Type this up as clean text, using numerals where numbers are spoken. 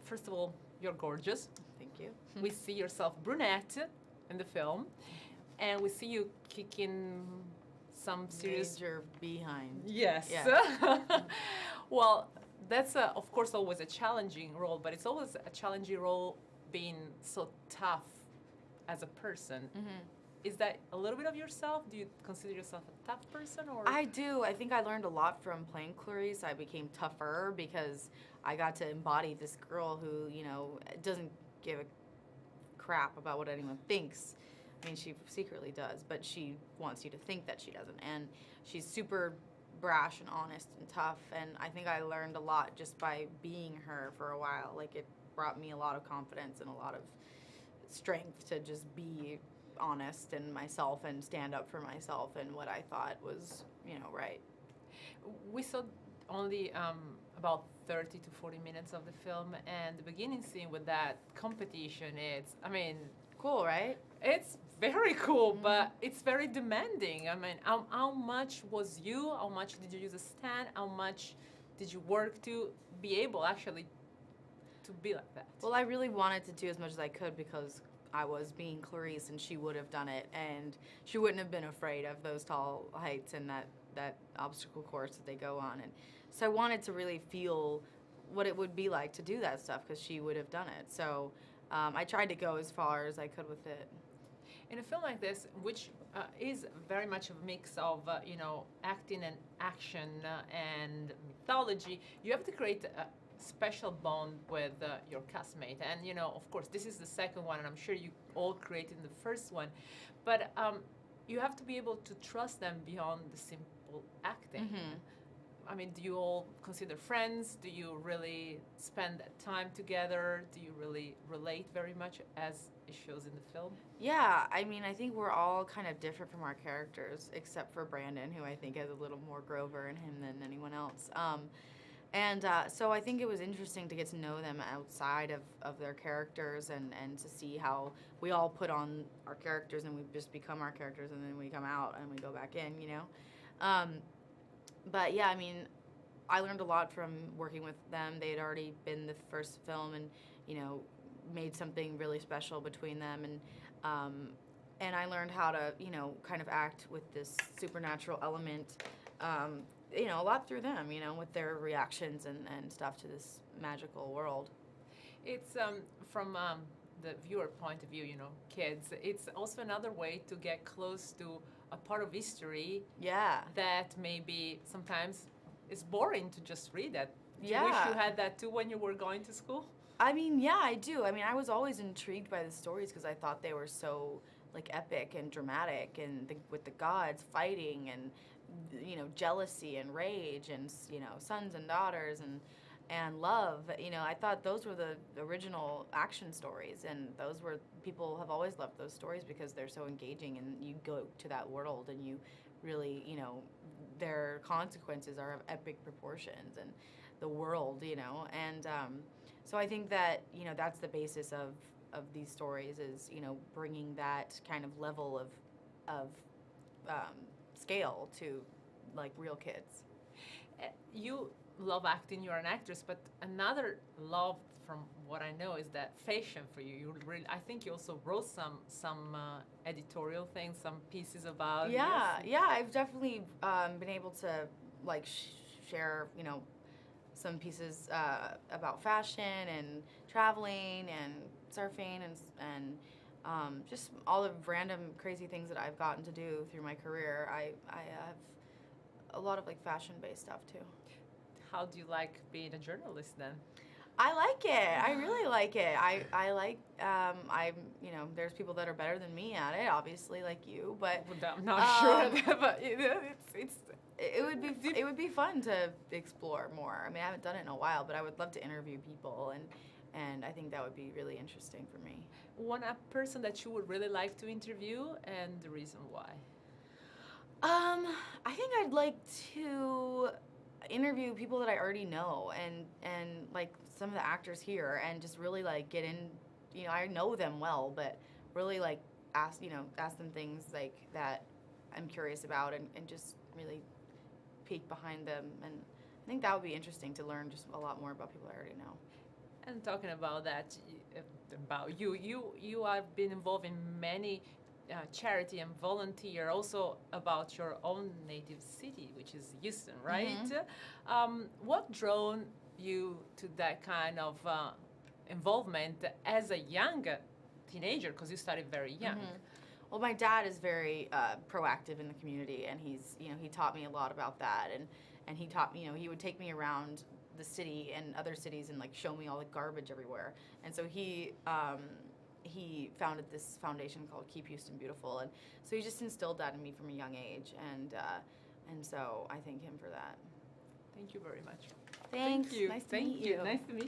first of all, you're gorgeous. Thank you. We see yourself brunette in the film, and we see you kicking some serious... Major behind. Yes. Yeah. Well, that's, of course, always a challenging role, but it's always a challenging role being so tough as a person. Mm-hmm. Is that a little bit of yourself? Do you consider yourself a tough person? Or I do. I think I learned a lot from playing Clarice. I became tougher because I got to embody this girl who, you know, doesn't give a crap about what anyone thinks. I mean, she secretly does, but she wants you to think that she doesn't. And she's super brash and honest and tough. And I think I learned a lot just by being her for a while. Like, it brought me a lot of confidence and a lot of strength to just be honest and myself and stand up for myself and what I thought was, you know, right. we saw only about 30 to 40 minutes of the film, and the beginning scene with that competition, it's, I mean, Cool, right? it's very cool, but it's very demanding. I mean, how much was you? How much did you use a stand? How much did you work to be able actually to be like that? Well, I really wanted to do as much as I could because I was being Clarice and she would have done it, and she wouldn't have been afraid of those tall heights and that obstacle course that they go on. And so I wanted to really feel what it would be like to do that stuff because she would have done it. So I tried to go as far as I could with it. In a film like this, which is very much a mix of, you know, acting and action and mythology, you have to create a special bond with your castmate. And, you know, of course, this is the second one, and I'm sure you all created the first one. But you have to be able to trust them beyond the simple acting. Mm-hmm. I mean, do you all consider friends? Do you really spend that time together? Do you really relate very much as it shows in the film? Yeah, I mean, I think we're all kind of different from our characters, except for Brandon, who I think has a little more Grover in him than anyone else. So I think it was interesting to get to know them outside of their characters and to see how we all put on our characters and we just become our characters and then we come out and we go back in, you know? But yeah, I mean, I learned a lot from working with them. They had already been the first film and, you know, made something really special between them. And I learned how to, you know, kind of act with this supernatural element, you know, a lot through them, you know, with their reactions and stuff to this magical world. It's from the viewer point of view, you know, kids. It's also another way to get close to a part of history Yeah. that maybe sometimes is boring to just read it. Do you Yeah. wish you had that too when you were going to school? I mean, yeah, I do. I mean, I was always intrigued by the stories because I thought they were so, like, epic and dramatic and with the gods fighting and, you know, jealousy and rage and, you know, sons and daughters and love. You know, I thought those were the original action stories, and those were, people have always loved those stories because they're so engaging and you go to that world and you really, you know, their consequences are of epic proportions and the world, you know, and so I think that, you know, that's the basis of these stories is, you know, bringing that kind of level of scale to, like, real kids. You love acting, you're an actress, but another love from what I know is that fashion for you. You really, I think you also wrote some editorial things, some pieces about Yeah, this. yeah, I've definitely been able to, like, share, you know, some pieces about fashion and traveling and surfing and just all the random crazy things that I've gotten to do through my career. I have a lot of, like, fashion-based stuff too. How do you like being a journalist then? I like it. I really like it. I like, I'm, you know, there's people that are better than me at it, obviously, like you, but I'm not sure, of that, but you know, it's it would be fun to explore more. I mean, I haven't done it in a while, but I would love to interview people, and I think that would be really interesting for me. a person that you would really like to interview and the reason why. I think I'd like to interview people that I already know and like some of the actors here and just really, like, get in, you know, I know them well, but really, like, ask them things, like, that I'm curious about and just really peek behind them, and I think that would be interesting to learn just a lot more about people I already know. And talking about that, about you have been involved in many charity and volunteer, also about your own native city, which is Houston, right? What drove you to that kind of involvement as a young teenager? Because you started very young. Well, my dad is very proactive in the community, and he taught me a lot about that, and he taught me, he would take me around the city and other cities and like show me all the garbage everywhere. And so he founded this foundation called Keep Houston Beautiful, and so he just instilled that in me from a young age, and so I thank him for that. Thank you very much. Thanks. Thank you. Nice to Thank meet you. you. Nice to meet you.